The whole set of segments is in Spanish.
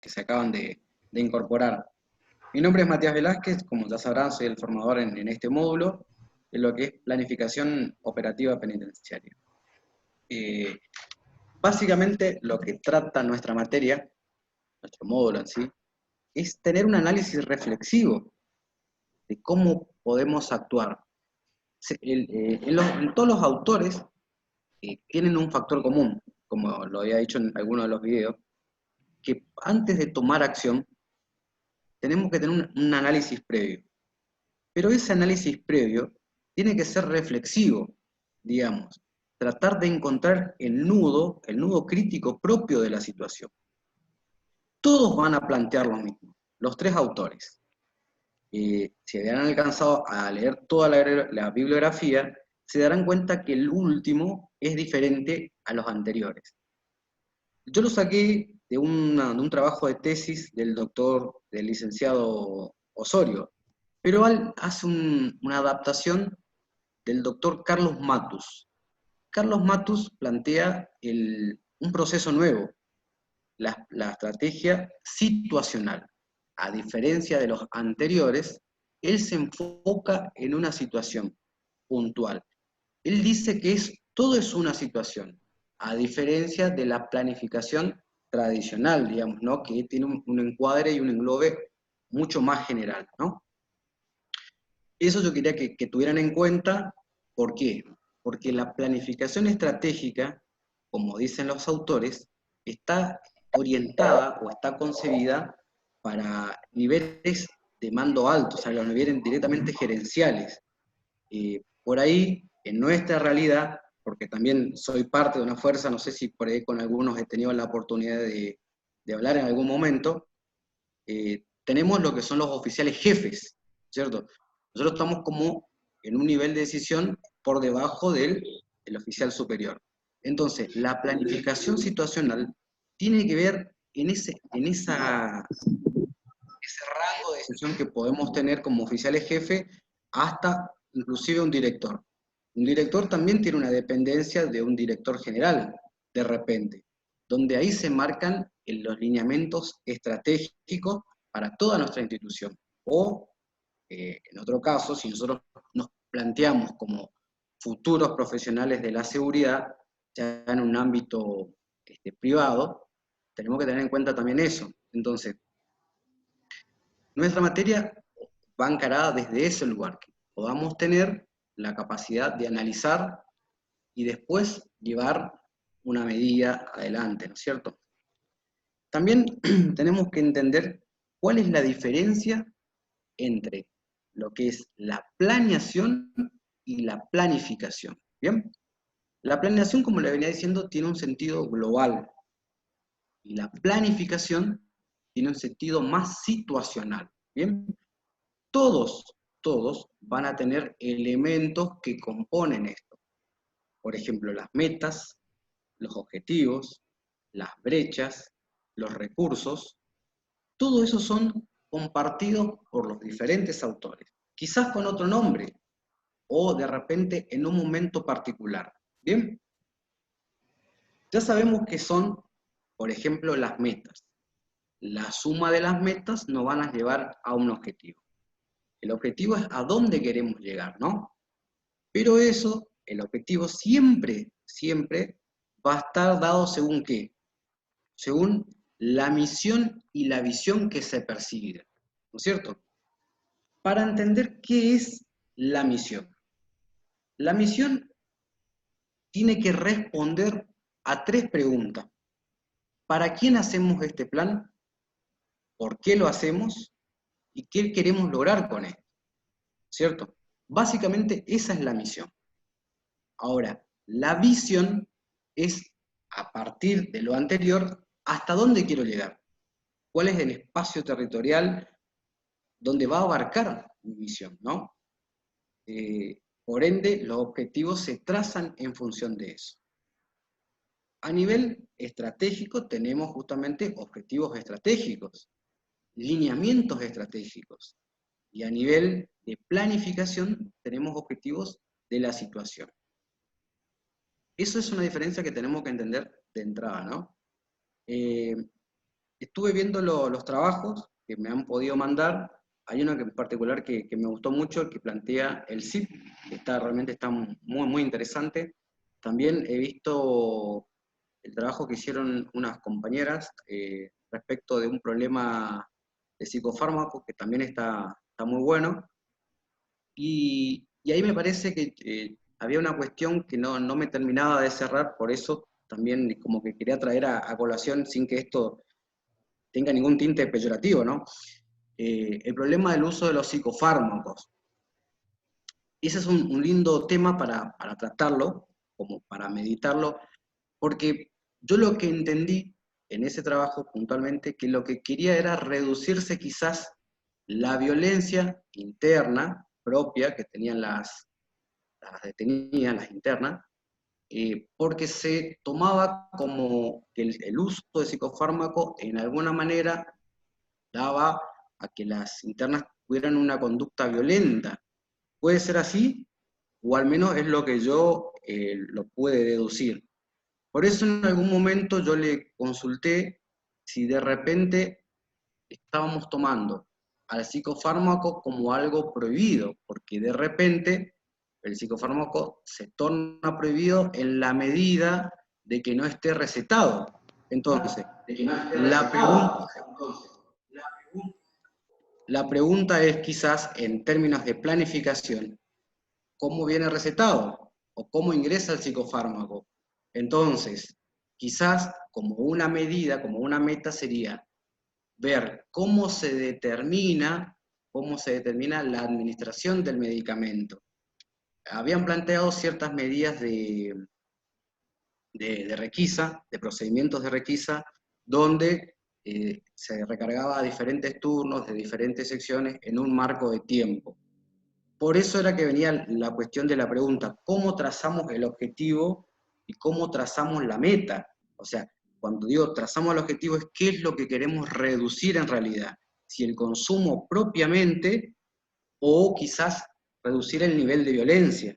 que se acaban de incorporar. Mi nombre es Matías Velázquez, como ya sabrán, soy el formador en este módulo, en lo que es planificación operativa penitenciaria. Eh, Básicamente lo que trata nuestra materia, nuestro módulo en sí, es tener un análisis reflexivo de cómo podemos actuar. En todos los autores tienen un factor común, como lo había dicho en alguno de los videos, que antes de tomar acción tenemos que tener un análisis previo. Pero ese análisis previo tiene que ser reflexivo, digamos, tratar de encontrar el nudo crítico propio de la situación. Todos van a plantear lo mismo, los tres autores. Si habían alcanzado a leer toda la bibliografía, se darán cuenta que el último es diferente a los anteriores. Yo lo saqué de un trabajo de tesis del licenciado Osorio, pero él hace una adaptación del doctor Carlos Matus. Carlos Matus plantea un proceso nuevo, la estrategia situacional. A diferencia de los anteriores, él se enfoca en una situación puntual. Él dice que todo es una situación, a diferencia de la planificación tradicional, digamos, ¿no? Que tiene un encuadre y un englobe mucho más general, ¿no? Eso yo quería que tuvieran en cuenta. ¿Por qué? Porque la planificación estratégica, como dicen los autores, está orientada o está concebida para niveles de mando alto, o sea, los niveles directamente gerenciales. Por ahí, en nuestra realidad, porque también soy parte de una fuerza, no sé si por ahí con algunos he tenido la oportunidad de hablar en algún momento, tenemos lo que son los oficiales jefes, ¿cierto? Nosotros estamos como en un nivel de decisión por debajo del oficial superior. Entonces, la planificación situacional tiene que ver en ese rango de decisión que podemos tener como oficiales jefe hasta inclusive un director. Un director también tiene una dependencia de un director general, de repente, donde ahí se marcan los lineamientos estratégicos para toda nuestra institución. O, en otro caso, si nosotros nos planteamos como futuros profesionales de la seguridad, ya en un ámbito privado, tenemos que tener en cuenta también eso. Entonces, nuestra materia va encarada desde ese lugar, que podamos tener la capacidad de analizar y después llevar una medida adelante, ¿no es cierto? También tenemos que entender cuál es la diferencia entre lo que es la planeación y la planificación, ¿bien? La planeación, como le venía diciendo, tiene un sentido global y la planificación tiene un sentido más situacional, ¿bien? Todos van a tener elementos que componen esto. Por ejemplo, las metas, los objetivos, las brechas, los recursos, todo eso son compartidos por los diferentes autores, quizás con otro nombre o de repente en un momento particular. Bien, ya sabemos que son, por ejemplo, las metas. La suma de las metas nos van a llevar a un objetivo. El objetivo es a dónde queremos llegar, ¿no? Pero eso, el objetivo siempre va a estar dado según qué, según la misión y la visión que se persigue, ¿no es cierto? Para entender qué es la misión. La misión tiene que responder a tres preguntas. ¿Para quién hacemos este plan? ¿Por qué lo hacemos? ¿Y qué queremos lograr con esto? ¿Cierto? Básicamente esa es la misión. Ahora, la visión es, a partir de lo anterior, ¿hasta dónde quiero llegar? ¿Cuál es el espacio territorial donde va a abarcar mi misión, ¿no? Por ende, los objetivos se trazan en función de eso. A nivel estratégico tenemos justamente objetivos estratégicos, lineamientos estratégicos, y a nivel de planificación tenemos objetivos de la situación. Eso es una diferencia que tenemos que entender de entrada, ¿no? estuve viendo los trabajos que me han podido mandar. Hay uno que en particular que me gustó mucho, que plantea el SIP, que realmente está muy, muy interesante. También he visto el trabajo que hicieron unas compañeras respecto de un problema de psicofármacos, que también está muy bueno. Y ahí me parece que había una cuestión que no me terminaba de cerrar, por eso también como que quería traer a colación sin que esto tenga ningún tinte peyorativo, ¿no? El problema del uso de los psicofármacos. Ese es un lindo tema para tratarlo, como para meditarlo, porque yo lo que entendí en ese trabajo puntualmente, que lo que quería era reducirse quizás la violencia interna propia que tenían las detenidas, las internas, porque se tomaba como que el uso de psicofármaco en alguna manera daba a que las internas tuvieran una conducta violenta. ¿Puede ser así? O al menos es lo que yo lo pude deducir. Por eso en algún momento yo le consulté si de repente estábamos tomando al psicofármaco como algo prohibido, porque de repente el psicofármaco se torna prohibido en la medida de que no esté recetado. Entonces, la pregunta, la pregunta es quizás en términos de planificación, ¿cómo viene recetado? ¿O cómo ingresa el psicofármaco? Entonces, quizás como una medida, como una meta sería ver cómo se determina la administración del medicamento. Habían planteado ciertas medidas de requisa, de procedimientos de requisa, donde se recargaba a diferentes turnos de diferentes secciones en un marco de tiempo. Por eso era que venía la cuestión de la pregunta, ¿cómo trazamos el objetivo y cómo trazamos la meta? O sea, cuando digo trazamos el objetivo es qué es lo que queremos reducir en realidad, si el consumo propiamente o quizás reducir el nivel de violencia,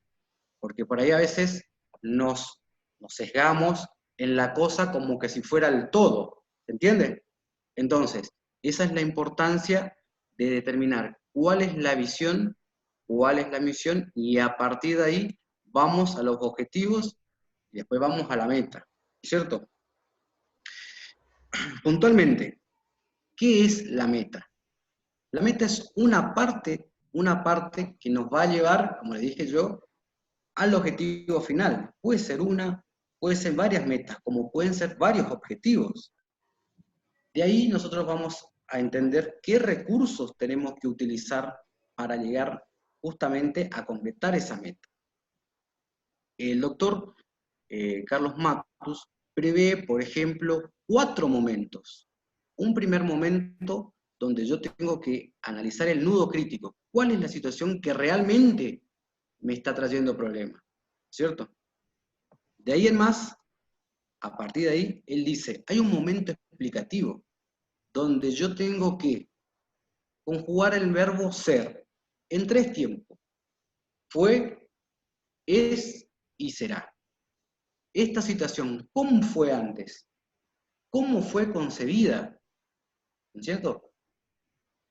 porque por ahí a veces nos sesgamos en la cosa como que si fuera el todo, ¿se entiende? Entonces, esa es la importancia de determinar cuál es la visión, cuál es la misión, y a partir de ahí vamos a los objetivos y después vamos a la meta, ¿cierto? Puntualmente, ¿qué es la meta? La meta es una parte que nos va a llevar, como le dije yo, al objetivo final. Puede ser una, puede ser varias metas, como pueden ser varios objetivos. De ahí nosotros vamos a entender qué recursos tenemos que utilizar para llegar justamente a completar esa meta. El doctor Carlos Matus prevé, por ejemplo, 4 momentos. Un primer momento donde yo tengo que analizar el nudo crítico. ¿Cuál es la situación que realmente me está trayendo problemas? ¿Cierto? De ahí en más, a partir de ahí, él dice, hay un momento explicativo donde yo tengo que conjugar el verbo ser en 3 tiempos. Fue, es y será. Esta situación, ¿cómo fue antes? ¿Cómo fue concebida? ¿Cierto?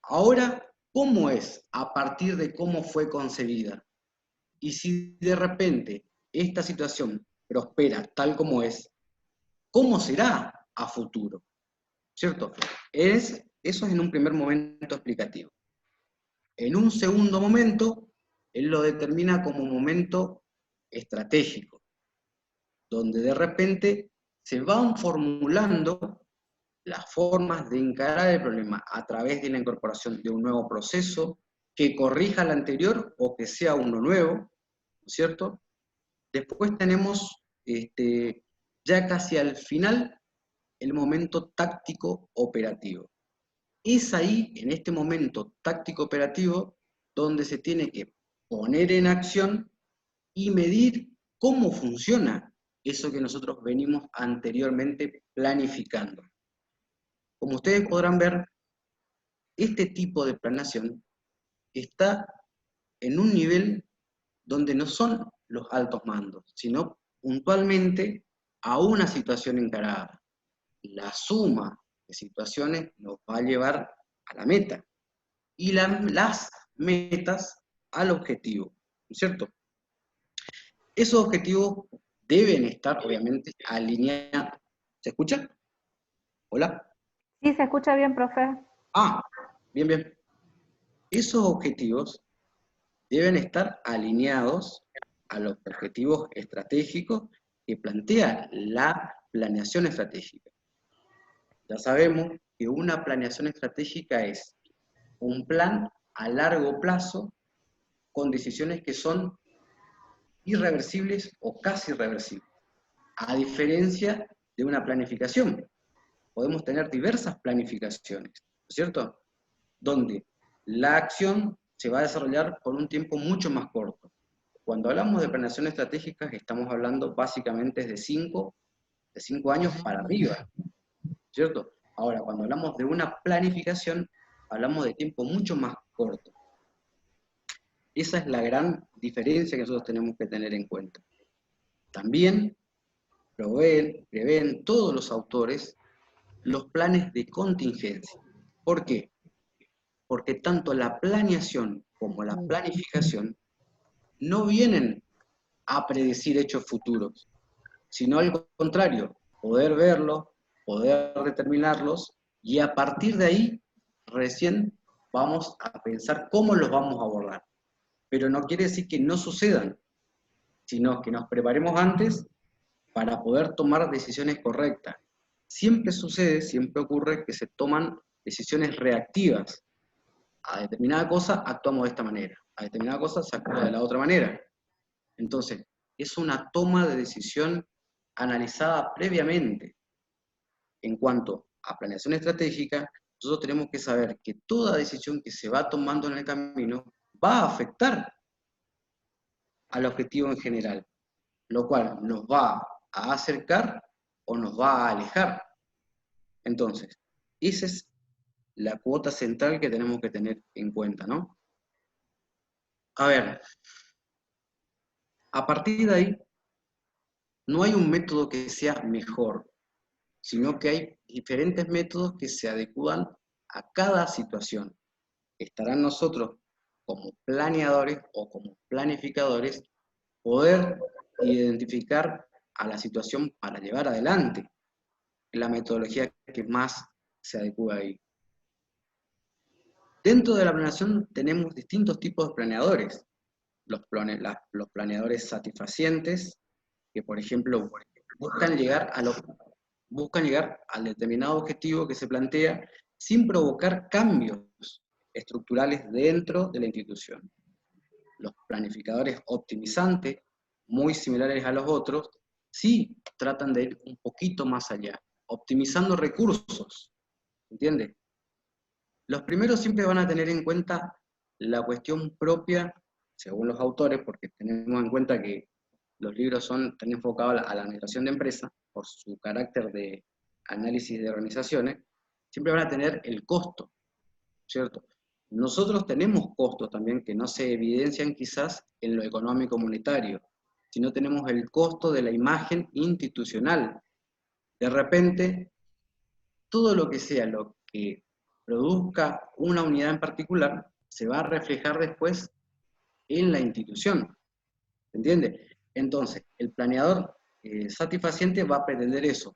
Ahora, ¿cómo es a partir de cómo fue concebida? Y si de repente esta situación prospera tal como es, ¿cómo será a futuro? ¿Cierto? Eso es en un primer momento explicativo. En un segundo momento, él lo determina como un momento estratégico, donde de repente se van formulando las formas de encarar el problema a través de la incorporación de un nuevo proceso que corrija el anterior o que sea uno nuevo, ¿no es cierto? Después tenemos ya casi al final el momento táctico operativo. Es ahí, en este momento táctico operativo, donde se tiene que poner en acción y medir cómo funciona eso que nosotros venimos anteriormente planificando. Como ustedes podrán ver, este tipo de planeación está en un nivel donde no son los altos mandos, sino puntualmente a una situación encarada. La suma qué situaciones nos va a llevar a la meta. Y las metas al objetivo, ¿no es cierto? Esos objetivos deben estar, obviamente, alineados. ¿Se escucha? ¿Hola? Sí, se escucha bien, profe. Ah, bien, bien. Esos objetivos deben estar alineados a los objetivos estratégicos que plantea la planeación estratégica. Ya sabemos que una planeación estratégica es un plan a largo plazo con decisiones que son irreversibles o casi irreversibles. A diferencia de una planificación, podemos tener diversas planificaciones, ¿no es cierto? Donde la acción se va a desarrollar por un tiempo mucho más corto. Cuando hablamos de planeación estratégica, estamos hablando básicamente de 5 años para arriba, ¿cierto? Ahora, cuando hablamos de una planificación, hablamos de tiempo mucho más corto. Esa es la gran diferencia que nosotros tenemos que tener en cuenta. También prevén todos los autores los planes de contingencia. ¿Por qué? Porque tanto la planeación como la planificación no vienen a predecir hechos futuros, sino al contrario, poder verlos, poder determinarlos, y a partir de ahí recién vamos a pensar cómo los vamos a abordar. Pero no quiere decir que no sucedan, sino que nos preparemos antes para poder tomar decisiones correctas. Siempre sucede, siempre ocurre que se toman decisiones reactivas. A determinada cosa actuamos de esta manera, a determinada cosa se actúa de la otra manera. Entonces, es una toma de decisión analizada previamente. En cuanto a planeación estratégica, nosotros tenemos que saber que toda decisión que se va tomando en el camino va a afectar al objetivo en general, lo cual nos va a acercar o nos va a alejar. Entonces, esa es la cuota central que tenemos que tener en cuenta, ¿no? A ver, a partir de ahí, no hay un método que sea mejor, sino que hay diferentes métodos que se adecúan a cada situación. Estarán nosotros como planeadores o como planificadores poder identificar a la situación para llevar adelante la metodología que más se adecua ahí. Dentro de la planeación tenemos distintos tipos de planeadores. Los planeadores satisfacientes, que por ejemplo buscan llegar al determinado objetivo que se plantea sin provocar cambios estructurales dentro de la institución. Los planificadores optimizantes, muy similares a los otros, sí tratan de ir un poquito más allá, optimizando recursos, ¿entiendes? Los primeros siempre van a tener en cuenta la cuestión propia, según los autores, porque tenemos en cuenta que los libros están enfocados a la administración de empresas, por su carácter de análisis de organizaciones, siempre van a tener el costo, ¿cierto? Nosotros tenemos costos también que no se evidencian quizás en lo económico monetario, sino tenemos el costo de la imagen institucional. De repente, todo lo que sea lo que produzca una unidad en particular se va a reflejar después en la institución, ¿entiende? Entonces, el planeador satisfaciente va a pretender eso,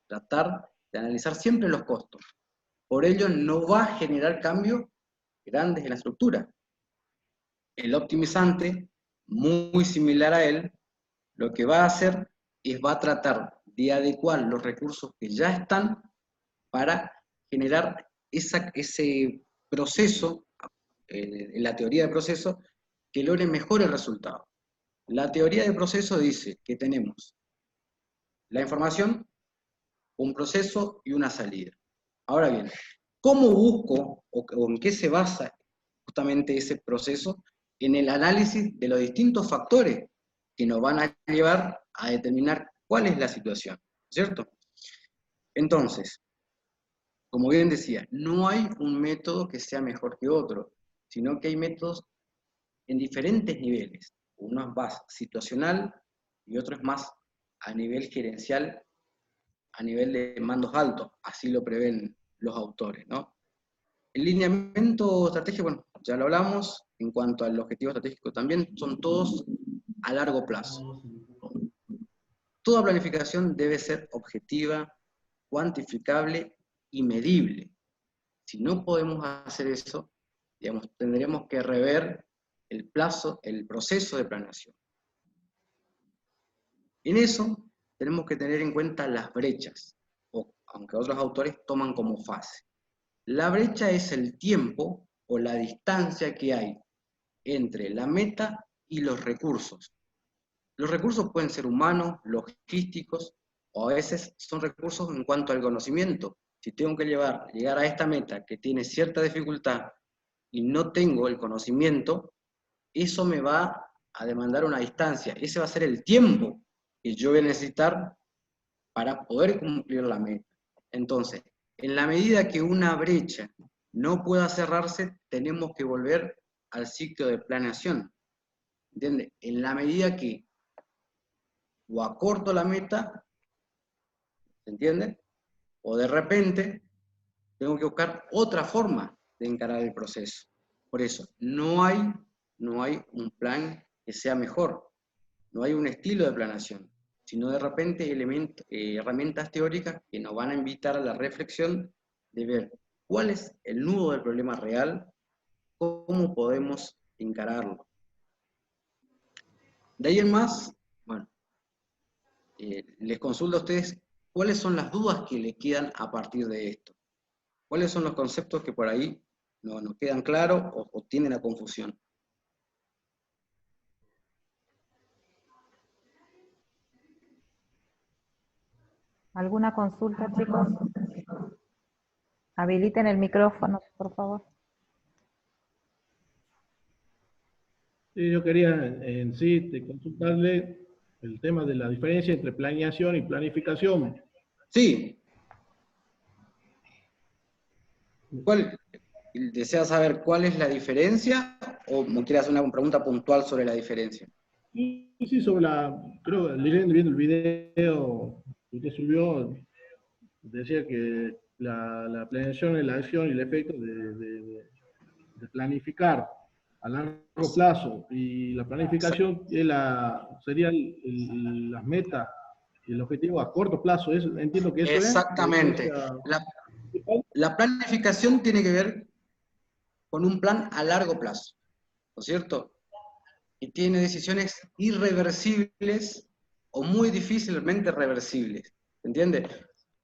tratar de analizar siempre los costos. Por ello, no va a generar cambios grandes en la estructura. El optimizante, muy similar a él, lo que va a hacer es va a tratar de adecuar los recursos que ya están para generar ese proceso, en la teoría de proceso, que logre mejores resultados. La teoría de proceso dice que tenemos la información, un proceso y una salida. Ahora bien, ¿cómo busco o en qué se basa justamente ese proceso? En el análisis de los distintos factores que nos van a llevar a determinar cuál es la situación, ¿cierto? Entonces, como bien decía, no hay un método que sea mejor que otro, sino que hay métodos en diferentes niveles. Uno es más situacional y otro es más a nivel gerencial, a nivel de mandos altos, así lo prevén los autores, ¿no? El lineamiento estratégico, bueno, ya lo hablamos, en cuanto al objetivo estratégico también, son todos a largo plazo. Toda planificación debe ser objetiva, cuantificable y medible. Si no podemos hacer eso, digamos, tendremos que rever el plazo, el proceso de planeación. En eso tenemos que tener en cuenta las brechas, o aunque otros autores toman como fase. La brecha es el tiempo o la distancia que hay entre la meta y los recursos. Los recursos pueden ser humanos, logísticos, o a veces son recursos en cuanto al conocimiento. Si tengo que llegar a esta meta que tiene cierta dificultad y no tengo el conocimiento, eso me va a demandar una distancia. Ese va a ser el tiempo que yo voy a necesitar para poder cumplir la meta. Entonces, en la medida que una brecha no pueda cerrarse, tenemos que volver al ciclo de planeación. ¿Entiendes? En la medida que o acorto la meta, ¿se entiende? O de repente tengo que buscar otra forma de encarar el proceso. Por eso, no hay un plan que sea mejor, no hay un estilo de planeación, sino de repente herramientas teóricas que nos van a invitar a la reflexión de ver cuál es el nudo del problema real, cómo podemos encararlo. De ahí en más, bueno, les consulto a ustedes cuáles son las dudas que les quedan a partir de esto. ¿Cuáles son los conceptos que por ahí no nos quedan claros o tienen la confusión? ¿Alguna consulta, chicos? Habiliten el micrófono, por favor. Sí, yo quería en sí consultarle el tema de la diferencia entre planeación y planificación. Sí. ¿Desea saber cuál es la diferencia o me quiere hacer una pregunta puntual sobre la diferencia? Sí, sobre creo, leyendo, viendo el video que usted subió, decía que la planeación es la acción y el efecto de planificar a largo plazo, y la planificación es sería las metas y el objetivo a corto plazo. Entiendo que eso exactamente. La planificación tiene que ver con un plan a largo plazo, ¿no es cierto? Y tiene decisiones irreversibles o muy difícilmente reversibles, ¿entiendes?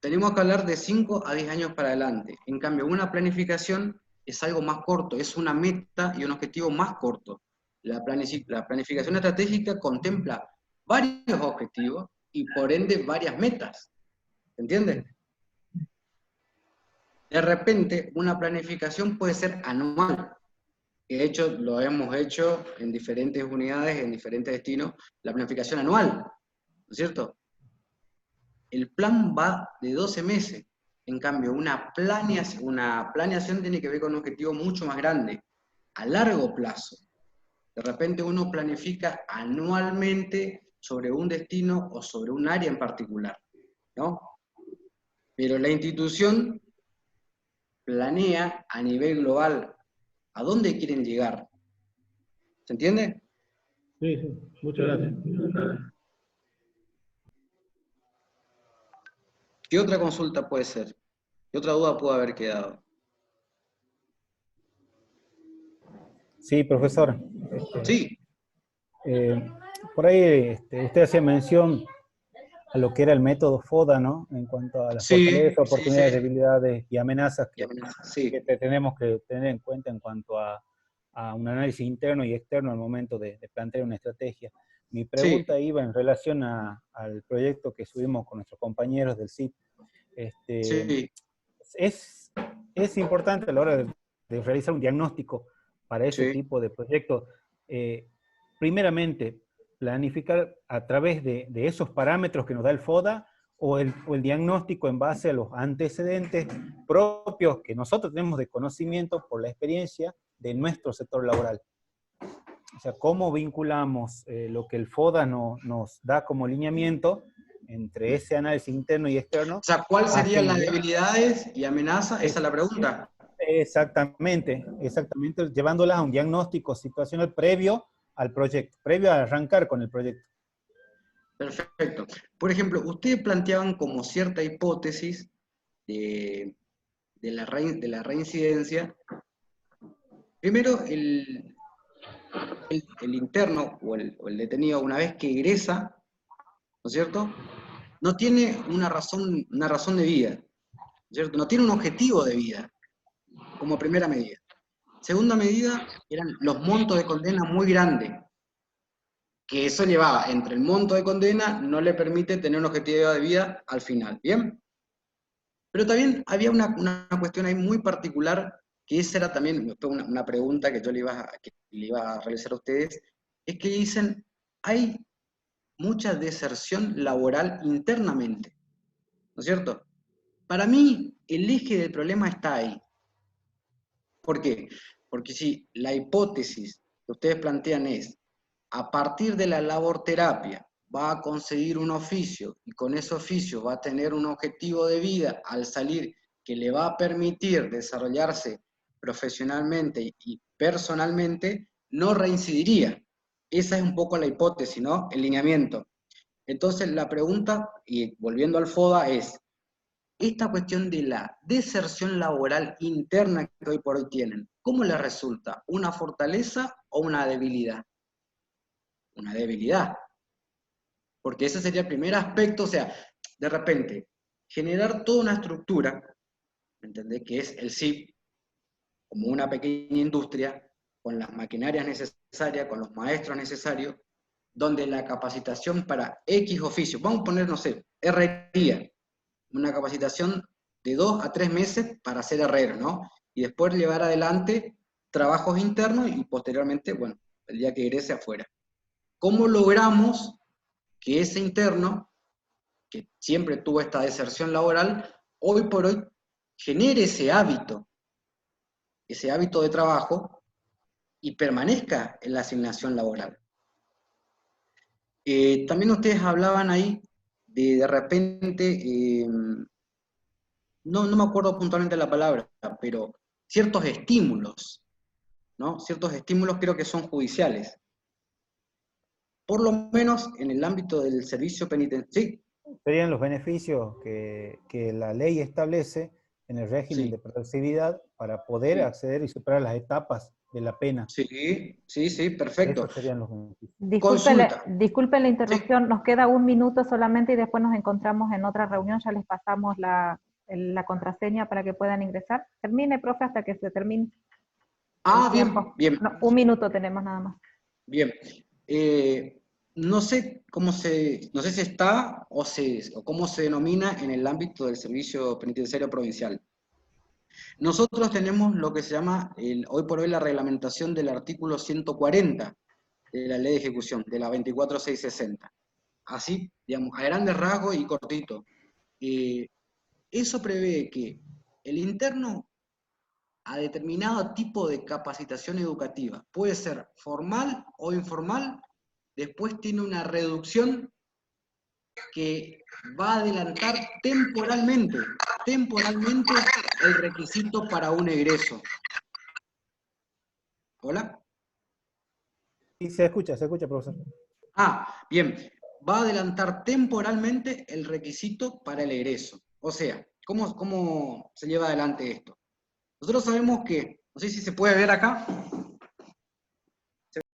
Tenemos que hablar de 5 a 10 años para adelante. En cambio, una planificación es algo más corto, es una meta y un objetivo más corto. La planificación estratégica contempla varios objetivos y por ende varias metas, ¿entiendes? De repente, una planificación puede ser anual. De hecho, lo hemos hecho en diferentes unidades, en diferentes destinos, la planificación anual, ¿no es cierto? El plan va de 12 meses. En cambio, una planeación tiene que ver con un objetivo mucho más grande, a largo plazo. De repente uno planifica anualmente sobre un destino o sobre un área en particular, ¿no? Pero la institución planea a nivel global a dónde quieren llegar. ¿Se entiende? Sí, muchas gracias. ¿Qué otra consulta puede ser? ¿Qué otra duda puede haber quedado? Sí, profesor. Sí. Por ahí usted hacía mención a lo que era el método FODA, ¿no? En cuanto a las fortalezas, oportunidades, debilidades y amenazas que tenemos que tener en cuenta en cuanto a un análisis interno y externo al momento de plantear una estrategia. Mi pregunta iba en relación al proyecto que subimos con nuestros compañeros del CIP. Es importante a la hora de realizar un diagnóstico para ese tipo de proyectos. Primeramente, planificar a través de esos parámetros que nos da el FODA o el diagnóstico en base a los antecedentes propios que nosotros tenemos de conocimiento por la experiencia de nuestro sector laboral. O sea, cómo vinculamos lo que el FODA nos da como lineamiento entre ese análisis interno y externo. O sea, ¿cuáles serían las debilidades y amenazas? Esa es la pregunta. Exactamente, llevándolas a un diagnóstico situacional previo al proyecto, previo a arrancar con el proyecto. Perfecto. Por ejemplo, ustedes planteaban como cierta hipótesis de la reincidencia. Primero, el interno o el detenido, una vez que egresa, ¿no es cierto?, no tiene una razón de vida, ¿no es cierto? No tiene un objetivo de vida, como primera medida. Segunda medida, eran los montos de condena muy grandes, que eso llevaba entre el monto de condena, no le permite tener un objetivo de vida al final, ¿bien? Pero también había una cuestión ahí muy particular, que esa era también una pregunta que yo le iba a realizar a ustedes, es que dicen, hay mucha deserción laboral internamente, ¿no es cierto? Para mí, el eje del problema está ahí. ¿Por qué? Porque si la hipótesis que ustedes plantean es, a partir de la laborterapia, va a conseguir un oficio, y con ese oficio va a tener un objetivo de vida al salir que le va a permitir desarrollarse profesionalmente y personalmente, no reincidiría. Esa es un poco la hipótesis, ¿no? El lineamiento. Entonces la pregunta, y volviendo al FODA, es, esta cuestión de la deserción laboral interna que hoy por hoy tienen, ¿cómo les resulta? ¿Una fortaleza o una debilidad? Una debilidad. Porque ese sería el primer aspecto, o sea, de repente, generar toda una estructura, ¿me entendés? Que es el SIP, como una pequeña industria, con las maquinarias necesarias, con los maestros necesarios, donde la capacitación para X oficios, vamos a poner, no sé, herrería, una capacitación de 2 a 3 meses para ser herrero, ¿no? Y después llevar adelante trabajos internos y posteriormente, bueno, el día que egrese afuera. ¿Cómo logramos que ese interno, que siempre tuvo esta deserción laboral, hoy por hoy genere ese hábito de trabajo y permanezca en la asignación laboral? También ustedes hablaban ahí de repente, no me acuerdo puntualmente la palabra, pero ciertos estímulos, ¿no? Ciertos estímulos creo que son judiciales. Por lo menos en el ámbito del servicio penitenciario. Sí. Serían los beneficios que la ley establece en el régimen de progresividad para poder acceder y superar las etapas de la pena. Sí, perfecto. Esos serían los beneficios. Disculpen la interrupción, nos queda 1 minuto solamente y después nos encontramos en otra reunión, ya les pasamos la contraseña para que puedan ingresar. Termine, profe, hasta que se termine. Bien. No, 1 minuto tenemos nada más. Bien. No sé si está o cómo se denomina en el ámbito del servicio penitenciario provincial. Nosotros tenemos lo que se llama hoy por hoy la reglamentación del artículo 140 de la ley de ejecución, de la 24660. Así, digamos, a grandes rasgos y cortito. Eso prevé que el interno a determinado tipo de capacitación educativa, puede ser formal o informal, después tiene una reducción que va a adelantar temporalmente el requisito para un egreso. ¿Hola? Sí, se escucha, profesor. Bien. Va a adelantar temporalmente el requisito para el egreso. O sea, ¿cómo se lleva adelante esto? Nosotros sabemos que, no sé si se puede ver acá,